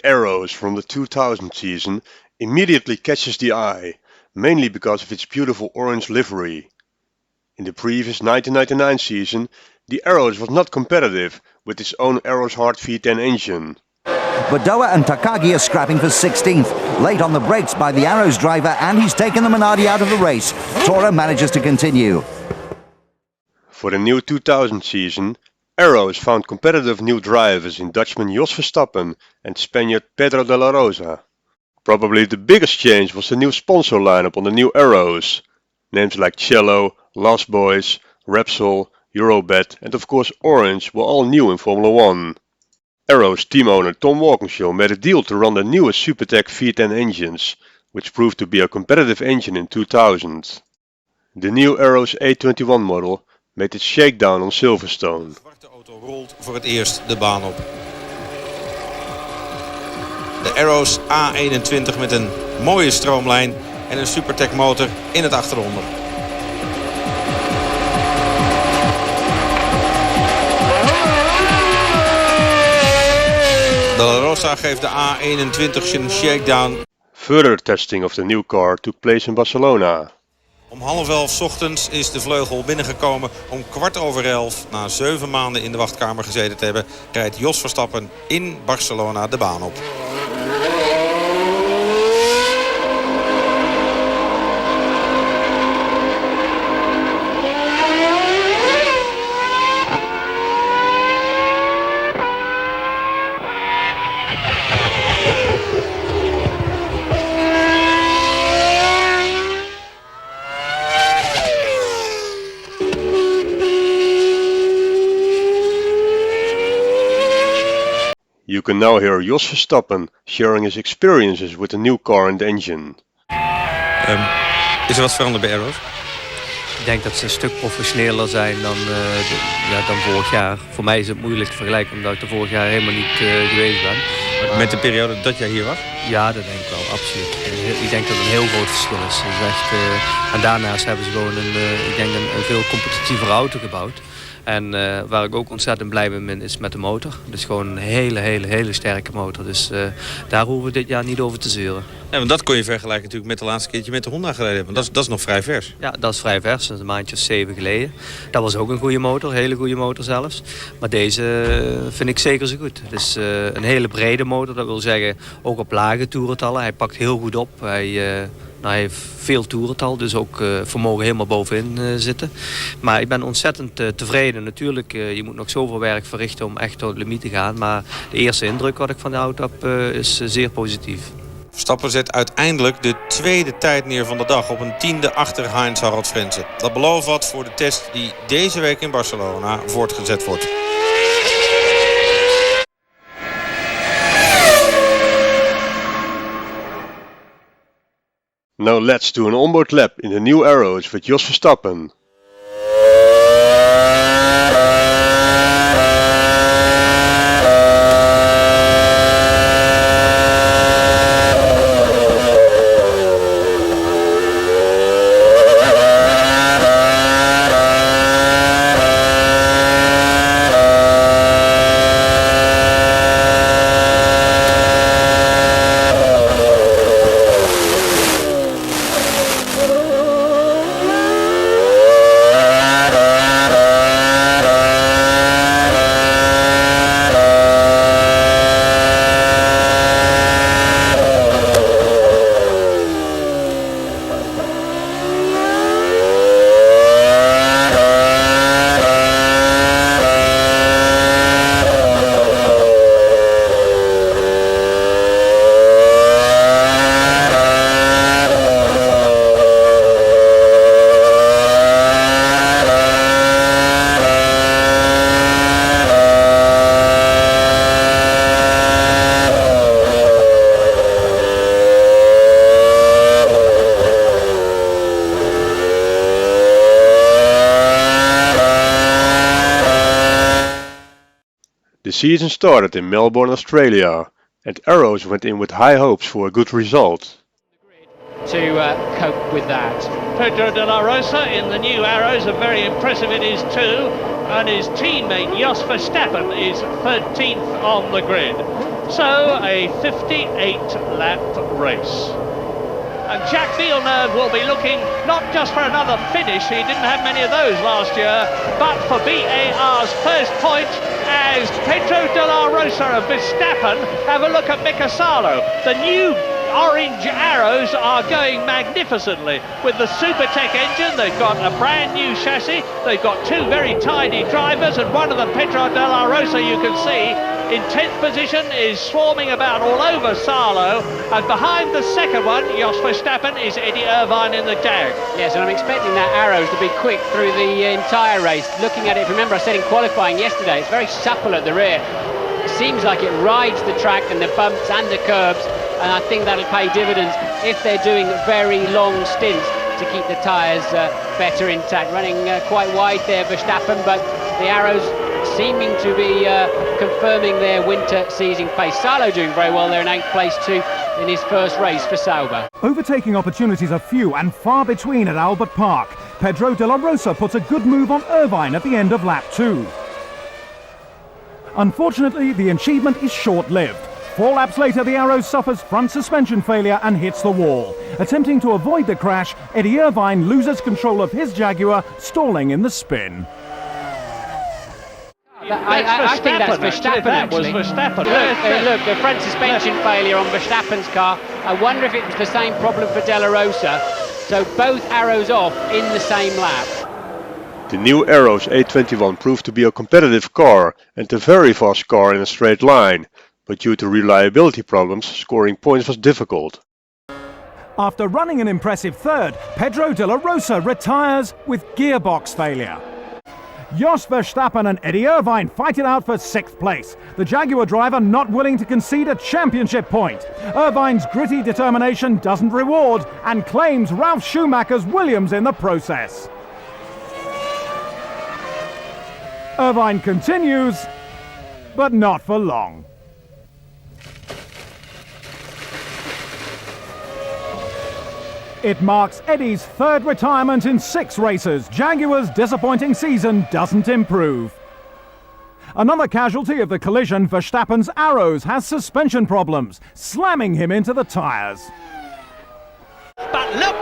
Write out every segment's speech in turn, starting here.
the Arrows from the 2000 season immediately catches the eye, mainly because of its beautiful orange livery. In the previous 1999 season, the Arrows was not competitive with its own Arrows hard V10 engine. Badoa and Takagi are scrapping for 16th. Late on the brakes by the Arrows driver, and he's taken the Minardi out of the race. Tora manages to continue. For the new 2000 season, Arrows found competitive new drivers in Dutchman Jos Verstappen and Spaniard Pedro de la Rosa. Probably the biggest change was the new sponsor lineup on the new Arrows. Names like Cello, Lost Boys, Repsol, Eurobet and of course Orange were all new in Formula 1. Arrows team owner Tom Walkinshaw made a deal to run the newest Supertec V10 engines, which proved to be a competitive engine in 2000. The new Arrows A21 model made its shakedown on Silverstone. De zwarte auto rolt voor het eerst de baan op. De Arrows A21 met een mooie stroomlijn en een Supertec motor in het achteronder. De La Rosa geeft de A21 een shakedown. Further testing of the new car took place in Barcelona. Om 10:30 ochtends is de vleugel binnengekomen. Om 11:15, na 7 maanden in de wachtkamer gezeten te hebben, rijdt Jos Verstappen in Barcelona de baan op. You can now hear Jos Verstappen sharing his experiences with the new car and engine. Is er wat veranderd bij Arrows? Ik denk dat ze een stuk professioneler zijn dan vorig jaar. Voor mij is het moeilijk te vergelijken omdat ik er vorig jaar helemaal niet geweest ben. Met de periode dat jij hier was? Ja, dat denk ik wel, absoluut. Ik denk dat het een heel groot verschil is. Het is echt, en daarnaast hebben ze gewoon een veel competitievere auto gebouwd. En waar ik ook ontzettend blij mee ben is met de motor. Dus gewoon een hele sterke motor. Dus daar hoeven we dit jaar niet over te zeuren. Ja, want dat kon je vergelijken natuurlijk met de laatste keertje met de Honda gereden. Want dat is nog vrij vers. Ja, dat is vrij vers. Dat is een maandje of 7 geleden. Dat was ook een goede motor, een hele goede motor zelfs. Maar deze vind ik zeker zo goed. Het is een hele brede motor. Dat wil zeggen ook op lage toerentallen. Hij pakt heel goed op. Hij heeft veel toerental, dus ook vermogen helemaal bovenin zitten. Maar ik ben ontzettend tevreden. Natuurlijk, je moet nog zoveel werk verrichten om echt tot het limiet te gaan. Maar de eerste indruk wat ik van de auto heb is zeer positief. Verstappen zet uiteindelijk de tweede tijd neer van de dag op een 10e achter Heinz Harald Frentzen. Dat belooft wat voor de test die deze week in Barcelona voortgezet wordt. Now let's do an onboard lap in the new Arrows with Jos Verstappen. The season started in Melbourne, Australia, and Arrows went in with high hopes for a good result. To cope with that. Pedro de la Rosa in the new Arrows are very impressive in his 2, and his teammate Jos Verstappen is 13th on the grid. So a 58-lap race. And Jack Villeneuve will be looking not just for another finish, he didn't have many of those last year, but for BAR's first point as Pedro de la Rosa of Verstappen have a look at Mika Salo. The new orange Arrows are going magnificently with the Supertec engine. They've got a brand new chassis, they've got two very tidy drivers, and one of them, Pedro de la Rosa, you can see in 10th position, is swarming about all over Salo, and behind the second one, Jos Verstappen, is Eddie Irvine in the Jag. Yes, and I'm expecting that Arrows to be quick through the entire race. Looking at it, remember I said in qualifying yesterday, it's very supple at the rear. It seems like it rides the track and the bumps and the curbs, and I think that'll pay dividends if they're doing very long stints to keep the tyres better intact. Running quite wide there, Verstappen, but the Arrows seeming to be confirming their winter season pace. Salo doing very well there in 8th place too in his first race for Sauber. Overtaking opportunities are few and far between at Albert Park. Pedro de la Rosa puts a good move on Irvine at the end of lap 2. Unfortunately, the achievement is short-lived. 4 laps later, the Arrows suffers front suspension failure and hits the wall. Attempting to avoid the crash, Eddie Irvine loses control of his Jaguar, stalling in the spin. I think that's Verstappen, actually. That was Verstappen. Look, the front suspension failure on Verstappen's car. I wonder if it was the same problem for De La Rosa. So both Arrows off in the same lap. The new Arrows A21 proved to be a competitive car and a very fast car in a straight line, but due to reliability problems, scoring points was difficult. After running an impressive third, Pedro de la Rosa retires with gearbox failure. Jos Verstappen and Eddie Irvine fight it out for 6th place. The Jaguar driver not willing to concede a championship point. Irvine's gritty determination doesn't reward and claims Ralf Schumacher's Williams in the process. Irvine continues, but not for long. It marks Eddie's 3rd retirement in 6 races. Jaguar's disappointing season doesn't improve. Another casualty of the collision, Verstappen's Arrows has suspension problems, slamming him into the tyres. But look,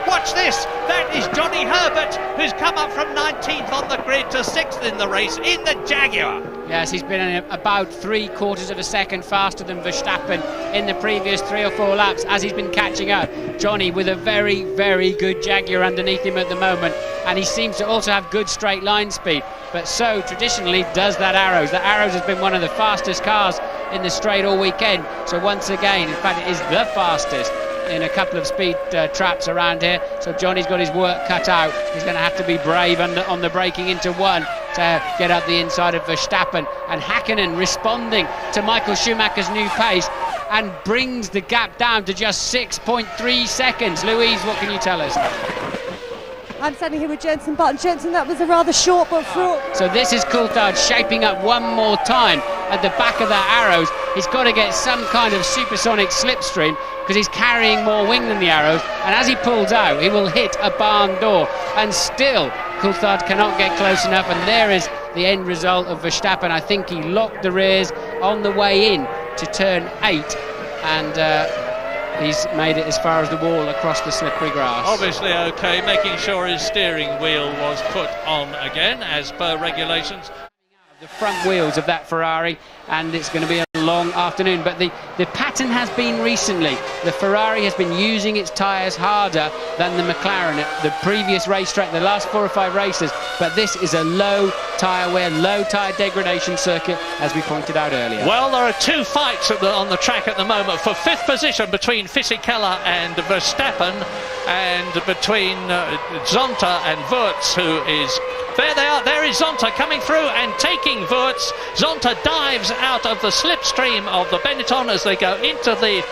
watch this. That is Johnny Herbert, who's come up from 19th on the grid to 6th in the race in the Jaguar. Yes, he's been about 3/4 of a second faster than Verstappen in the previous 3 or 4 laps as he's been catching up. Johnny with a very, very good Jaguar underneath him at the moment, and he seems to also have good straight line speed. But so traditionally does that Arrows. The Arrows has been one of the fastest cars in the straight all weekend. So once again, in fact, it is the fastest in a couple of speed traps around here. So Johnny's got his work cut out. He's going to have to be brave on the braking into one to get up the inside of Verstappen. And Häkkinen responding to Michael Schumacher's new pace and brings the gap down to just 6.3 seconds. Louise, what can you tell us? I'm standing here with Jensen Button. Jensen, that was a rather short but fraught. So this is Coulthard shaping up one more time at the back of that Arrows. He's got to get some kind of supersonic slipstream because he's carrying more wing than the Arrows, and as he pulls out he will hit a barn door, and still Coulthard cannot get close enough, and there is the end result of Verstappen. I think he locked the rears on the way in to turn 8, and he's made it as far as the wall across the slippery grass. Obviously okay, making sure his steering wheel was put on again as per regulations. The front wheels of that Ferrari, and it's going to be a long afternoon. But the pattern has been recently, the Ferrari has been using its tyres harder than the McLaren at the previous racetrack, the last 4 or 5 races. But this is a low tyre wear, low tyre degradation circuit, as we pointed out earlier. Well, there are 2 fights on the track at the moment for 5th position between Fisichella and Verstappen, and between Zonta and Wurz, who is... There they are, there is Zonta coming through and taking Wurz. Zonta dives out of the slipstream of the Benetton as they go into the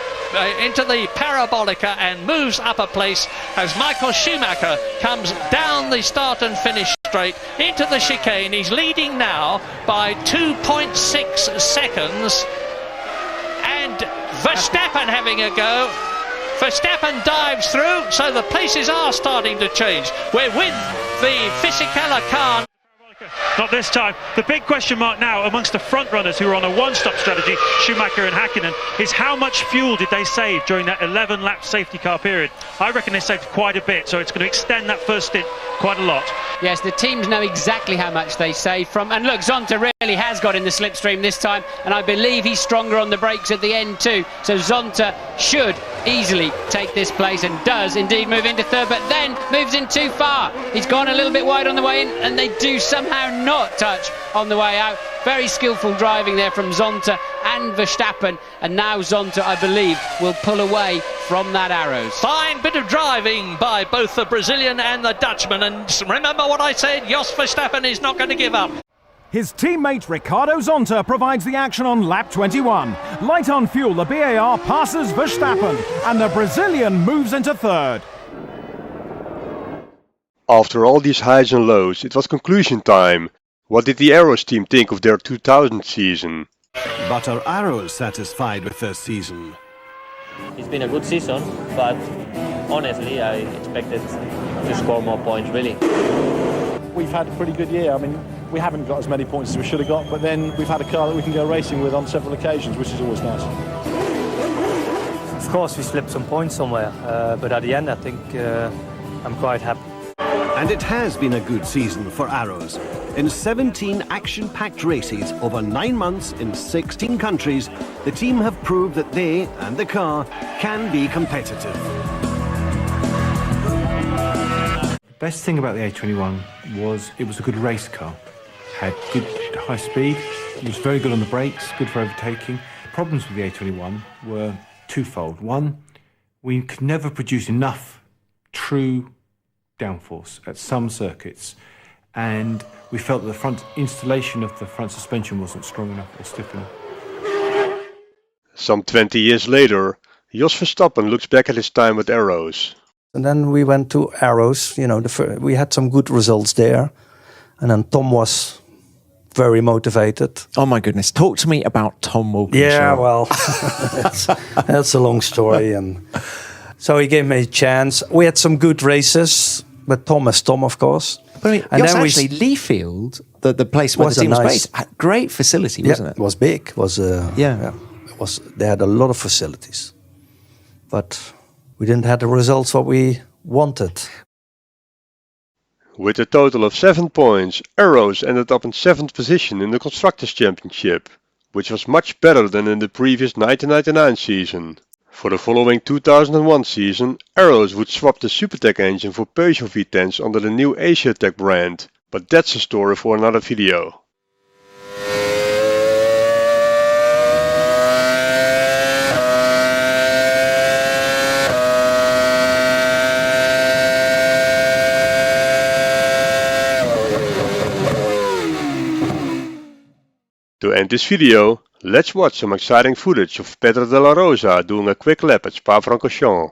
Parabolica and moves up a place as Michael Schumacher comes down the start and finish straight into the chicane. He's leading now by 2.6 seconds, and Verstappen having a go. Verstappen dives through, so the places are starting to change. We're with the Fisichella car. Not this time. The big question mark now amongst the front runners who are on a one-stop strategy, Schumacher and Häkkinen, is how much fuel did they save during that 11-lap safety car period? I reckon they saved quite a bit, so it's going to extend that first stint quite a lot. Yes, the teams know exactly how much they save from, and look, Zonta really has got in the slipstream this time, and I believe he's stronger on the brakes at the end too, so Zonta should easily take this place and does indeed move into third, but then moves in too far. He's gone a little bit wide on the way in, and they do somehow not touch on the way out. Very skillful driving there from Zonta and Verstappen, and now Zonta, I believe, will pull away from that Arrows. Fine bit of driving by both the Brazilian and the Dutchman, and remember what I said, Jos Verstappen is not going to give up. His teammate Ricardo Zonta provides the action on lap 21. Light on fuel, the BAR passes Verstappen, and the Brazilian moves into third. After all these highs and lows, it was conclusion time. What did the Arrows team think of their 2000 season? But are Arrows satisfied with their season? It's been a good season, but honestly I expected to score more points, really. We've had a pretty good year. I mean, we haven't got as many points as we should have got, but then we've had a car that we can go racing with on several occasions, which is always nice. Of course we slipped some points somewhere, but at the end I think I'm quite happy. And it has been a good season for Arrows. In 17 action-packed races over 9 months in 16 countries, the team have proved that they and the car can be competitive. The best thing about the A21 was it was a good race car. Had good high speed, it was very good on the brakes, good for overtaking. Problems with the A21 were twofold. One, we could never produce enough true downforce at some circuits, and we felt that the front installation of the front suspension wasn't strong enough or stiff enough. Some 20 years later, Jos Verstappen looks back at his time at Arrows. And then we went to Arrows, you know, we had some good results there, and then Tom was very motivated. Oh my goodness, talk to me about Tom Wilkinson. Yeah, well, that's a long story, and so he gave me a chance. We had some good races, but Tom is Tom, of course. But I mean, and then then actually Leafield, the place where the team was based, a great facility, wasn't it? It was big. It was It was. They had a lot of facilities, but we didn't have the results what we wanted. With a total of 7 points, Arrows ended up in 7th position in the Constructors' Championship, which was much better than in the previous 1999 season. For the following 2001 season, Arrows would swap the Supertec engine for Peugeot V10s under the new Asiatech brand, but that's a story for another video. To end this video, let's watch some exciting footage of Pedro de la Rosa doing a quick lap at Spa-Francorchamps.